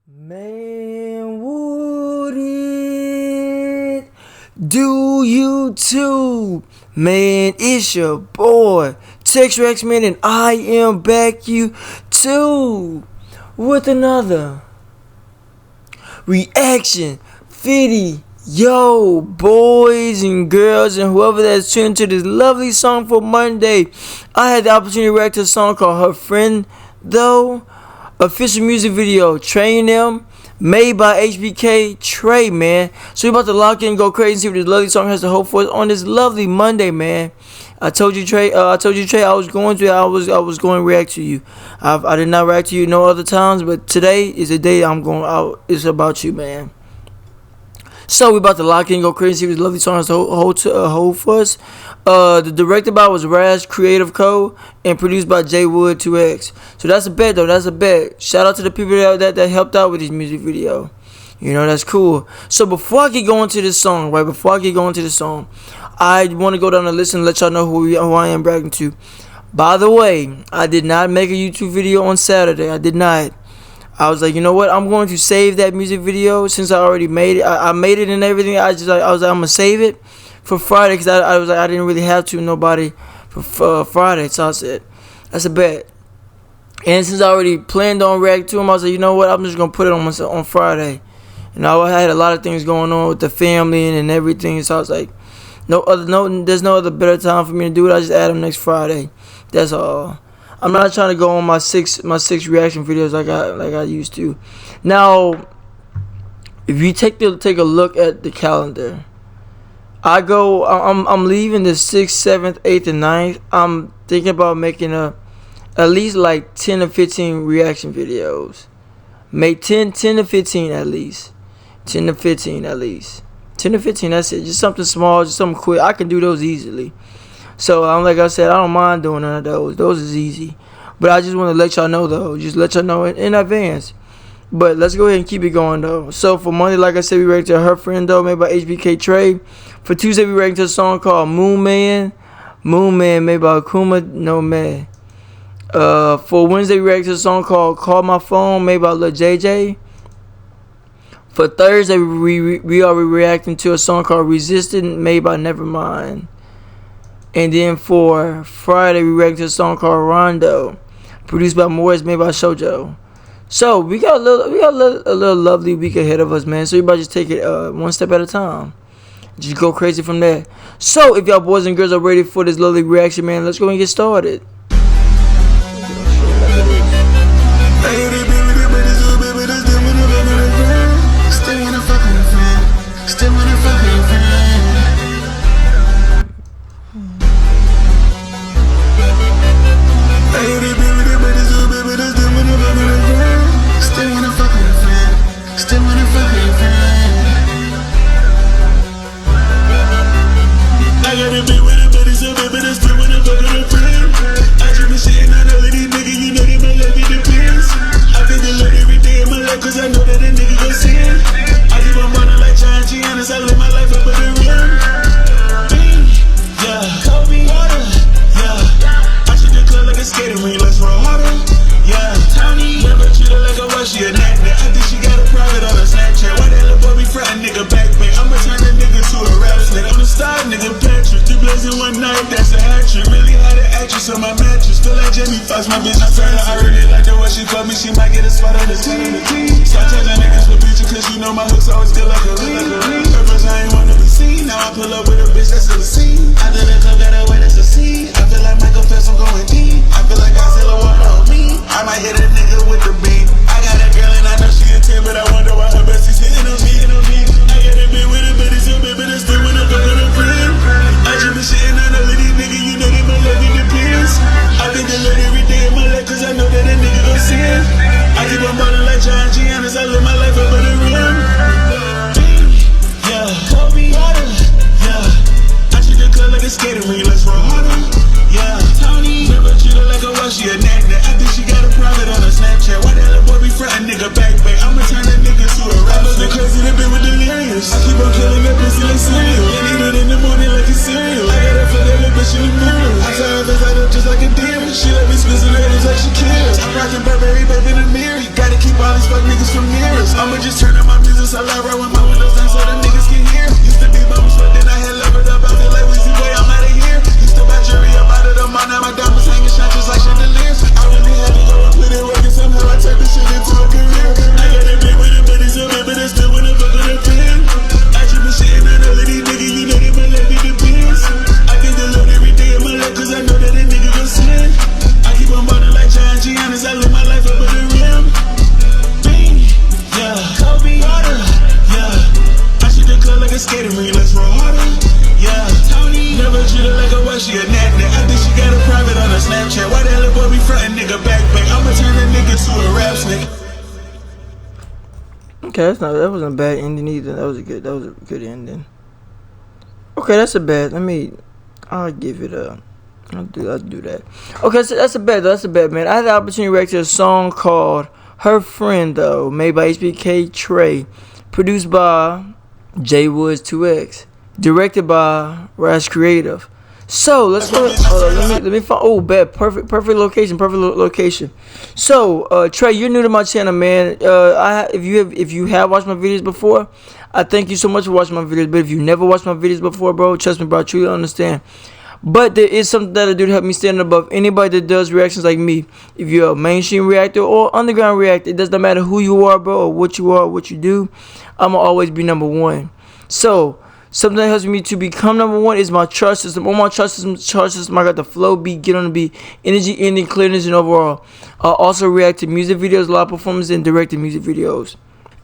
Man, would it do YouTube? Man, it's your boy, Tex Rex Man, and I am back you too with another reaction video. Yo, boys and girls and whoever that's tuned to this lovely song for Monday. I had the opportunity to react to a song called Her Friend Though. Official music video, Train Them, made by HBK Trae, man. So we're about to lock in and go crazy and see what this lovely song has to hope for us on this lovely Monday, man. I told you, Trey, I was going to react to you. I did not react to you no other times, but today is the day I'm going out. It's about you, man. So we're about to lock in and go crazy and see what this lovely song has to hold for us. The directed by was Rash Creative Co. and produced by J Wood 2X. So that's a bet, though. That's a bet. Shout out to the people that helped out with this music video. You know, that's cool. So before I get going to this song, I want to go down the list and let y'all know who I am bragging to. By the way, I did not make a YouTube video on Saturday. I did not. I was like, you know what? I'm going to save that music video since I already made it. I made it and everything. I was like, I'm gonna save it for Friday because I was like, I didn't really have to nobody for Friday. So I said, that's a bet. And since I already planned on react to him, I was like, you know what? I'm just gonna put it on Friday. And I had a lot of things going on with the family and everything. So I was like, there's no other better time for me to do it. I just add them next Friday. That's all. I'm not trying to go on my six reaction videos like I used to. Now, if you take a look at the calendar, I'm leaving the 6th, 7th, 8th, and 9th. I'm thinking about making at least like 10 or 15 reaction videos. Make 10 to 15 at least. 10 to 15 at least. 10 to 15, that's it. Just something small, just something quick. I can do those easily. So, like I said, I don't mind doing none of those. Those is easy. But I just want to let y'all know, though. Just let y'all know in advance. But let's go ahead and keep it going, though. So, for Monday, like I said, we reacted to Her Friend Though, made by HBK Trae. For Tuesday, we reacted to a song called Moon Man. Moon Man, made by Akuma No Man. For Wednesday, we reacted to a song called Call My Phone, made by Lil JJ. For Thursday, we are reacting to a song called Resistant, made by Nevermind. And then for Friday, we reacted to a song called Rondo, produced by Morris, made by Shoujo. So we got a little lovely week ahead of us, man. So you about to just take it one step at a time. Just go crazy from there. So if y'all boys and girls are ready for this lovely reaction, man, let's go and get started. On my mattress, feel like Jamie Foxx, my bitch is friend. I really like the way she fuck me, she might get a spot on the team. Start telling niggas for bitches, cause you know my hooks always feel like a lean. At first I ain't wanna be seen, now I pull up with a bitch that's in the scene. I did a club, got a way that's a scene. I feel like Michael Phelps, I'm going deep. I feel like I still a one on me. I might hit a nigga with the beat. I got a girl and I know she a 10, but I wonder why her bestie's hitting on me. I got a bit with a bitch, it's your baby that's still with a fucking a friend. I just been shitting on all of these niggas, you know they my love in the pins. I think I love every day of my life, cause I know that a nigga gon' sin. I keep on ballin' like John Giannis, I live my life up on the rim. Yeah, Kobe, yeah. I treat the club like a skating ring, let's roll harder. Yeah, Tony, never treat her like a watch, she a knack. I think she got a private on her Snapchat. Why that little boy be frontin' nigga back? I'ma turn that nigga to a rapper. I've been crazy, they been with delirious. I keep on killing that pussy like cereal. And eat it in the morning like a cereal. I got her for that little bitch in the mirror. I tell her face light up just like a deer. She let me spin some ladies like she cares. I'm rockin' Burberry, baby, in the mirror. You gotta keep all these fuck niggas from near. catering, let's roll harder. Yeah, never treat her like a wife, she a nat. I think she got a private on her Snapchat. Why the hell a boy be frontin' nigga backpack? I'ma turn that nigga to a rap snake. Okay, that wasn't a bad ending either. That was a good ending. Okay, that's a bad. I'll give it a. I'll do that. Okay, so that's a bad, man. I had the opportunity to react to a song called "Her Friend Though," made by HBK Trae, produced by J Woods 2X, directed by Rash Creative. So let's go. Let me find. Oh, bad, perfect location. So, Trae, you're new to my channel, man. If you have watched my videos before, I thank you so much for watching my videos. But if you never watched my videos before, bro, trust me, bro, I truly understand. But there is something that I do to help me stand above anybody that does reactions like me. If you're a mainstream reactor or underground reactor, it does not matter who you are, bro, or what you are, what you do. I'ma always be number one. So something that helps me to become number one is my trust system. On my trust system, I got the flow beat, get on the beat, energy, ending, clearness, and overall. I also react to music videos, live performances, and directed music videos.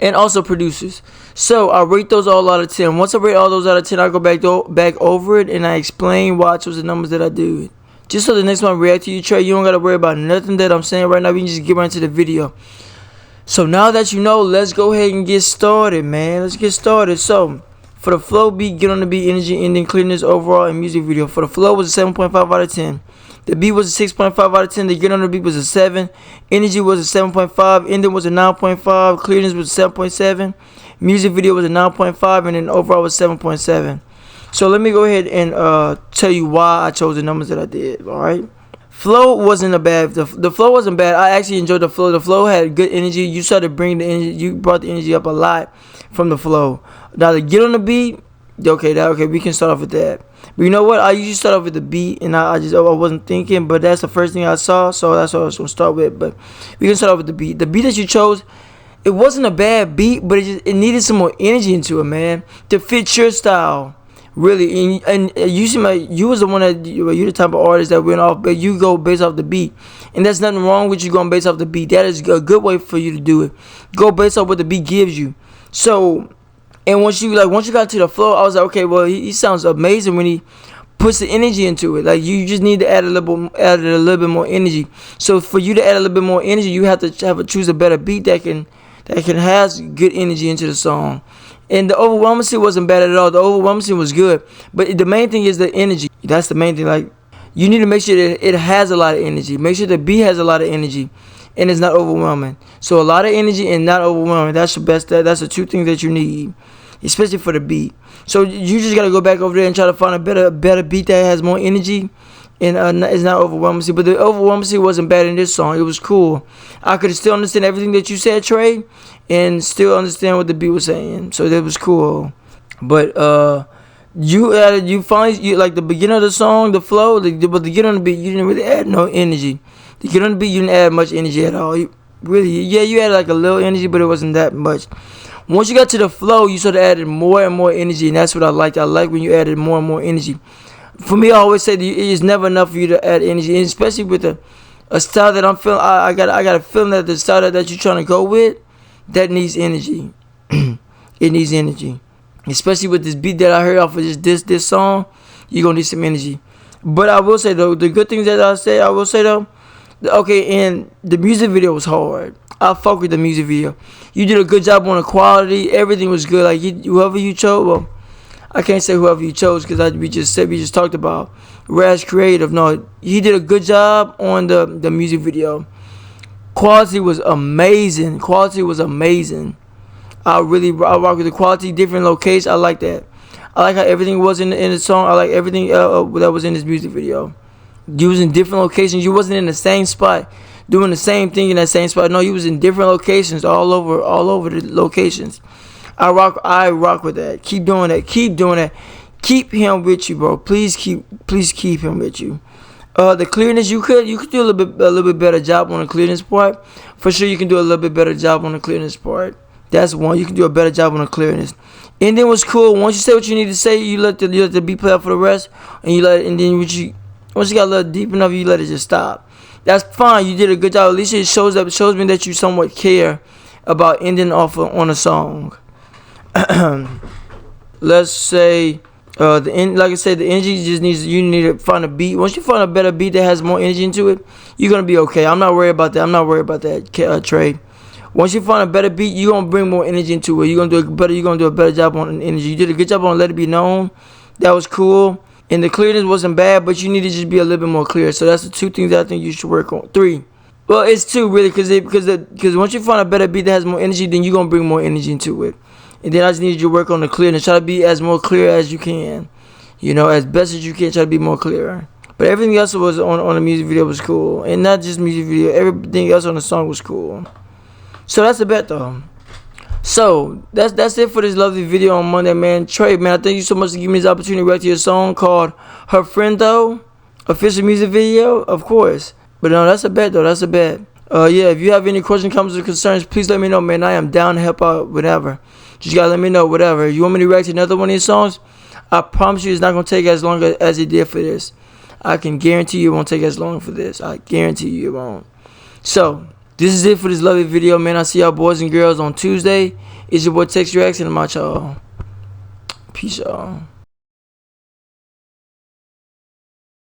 And also producers. So I rate those all out of 10. Once I rate all those out of 10, I go back over it and I explain why I chose the numbers that I do. Just so the next one I react to you, Trae, you don't gotta worry about nothing that I'm saying right now. We can just get right into the video. So now that you know, let's go ahead and get started, man. Let's get started. So for the flow beat, get on the beat, energy, ending, clearness, overall, and music video. For the flow was a 7.5 out of 10. The beat was a 6.5 out of 10. The get on the beat was a 7. Energy was a 7.5. Ending was a 9.5. Clearness was a 7.7. Music video was a 9.5. And then overall was 7.7. So let me go ahead and tell you why I chose the numbers that I did. Alright. Flow wasn't a bad. The flow wasn't bad. I actually enjoyed the flow. The flow had good energy. You started bringing the energy. You brought the energy up a lot from the flow. Now the get on the beat. Okay, we can start off with that. But you know what? I usually start off with the beat, and I wasn't thinking, but that's the first thing I saw, so that's what I was gonna start with. But we can start off with the beat. The beat that you chose, it wasn't a bad beat, but it needed some more energy into it, man, to fit your style, really. And you was the one that you're the type of artist that went off, but you go based off the beat, and there's nothing wrong with you going based off the beat. That is a good way for you to do it. Go based off what the beat gives you. So. And once you got to the flow, I was like, okay, well, he sounds amazing when he puts the energy into it. Like, you just need to add a little bit more energy. So for you to add a little bit more energy, you have to choose a better beat that can has good energy into the song. And the overwhelming wasn't bad at all. The overwhelming was good, but the main thing is the energy. That's the main thing. Like, you need to make sure that it has a lot of energy. Make sure the beat has a lot of energy. And it's not overwhelming. So a lot of energy and not overwhelming. That's the best. That's the two things that you need, especially for the beat. So you just gotta go back over there and try to find a better beat that has more energy and it's not overwhelming. But the overwhelming wasn't bad in this song. It was cool. I could still understand everything that you said, Trae, and still understand what the beat was saying. So that was cool. But you finally like the beginning of the song, the flow, but the get on the beat, you didn't really add no energy. To get on the beat, you didn't add much energy at all. You had like a little energy, but it wasn't that much. Once you got to the flow, you sort of added more and more energy, and that's what I liked. I like when you added more and more energy. For me, I always say that it is never enough for you to add energy, and especially with a style that I'm feeling. I got a feeling that the style that you're trying to go with, that needs energy. It needs energy, especially with this beat that I heard off of this song. You're gonna need some energy. But I will say though, the good things that I will say though. Okay, and the music video was hard. I fuck with the music video. You did a good job on the quality. Everything was good. Like whoever you chose, well, I can't say whoever you chose because we just talked about Rash Creative. No, he did a good job on the music video. Quality was amazing. I rock with the quality, different locations. I like that. I like how everything was in the song. I like everything that was in this music video. You was in different locations. You wasn't in the same spot doing the same thing in that same spot. No, you was in different locations, all over the locations. I rock with that. Keep doing that. Keep him with you, bro. Please keep him with you. The clearness, you could do a little bit better job on the clearness part. For sure, you can do a little bit better job on the clearness part. That's one. You can do a better job on the clearness. And then what's cool, once you say what you need to say, you let the beat play out for the rest, and once you got a little deep enough, you let it just stop. That's fine. You did a good job. At least it shows me that you somewhat care about ending off on a song. let's say like I said, the energy just needs, you need to find a beat. Once you find a better beat that has more energy into it, you're gonna be okay. I'm not worried about that. Trae. Once you find a better beat, you're gonna bring more energy into it. You're gonna do a better job on energy. You did a good job on Let It Be Known. That was cool. And the clearness wasn't bad, but you need to just be a little bit more clear. So that's the 2 things that I think you should work on. 3. Well, it's 2 really, because once you find a better beat that has more energy, then you're gonna bring more energy into it. And then I just need you to work on the clearness. Try to be as more clear as you can. You know, as best as you can. Try to be more clearer. But everything else was on the music video was cool. And not just music video. Everything else on the song was cool. So that's the bet though. So that's it for this lovely video on Monday, man. Trae, man, I thank you so much for giving me this opportunity to react to your song called Her Friend Though. Official music video, of course. But no, that's a bet though. That's a bet. Yeah, if you have any questions, comments, or concerns, please let me know, man. I am down to help out, whatever. Just gotta let me know, whatever. You want me to react to another one of these songs? I promise you it's not gonna take as long as it did for this. I can guarantee you it won't take as long for this. I guarantee you it won't. So, this is it for this lovely video, man. I see y'all boys and girls on Tuesday. It's your boy Tex Reacts, and I'm out, y'all. Peace, y'all.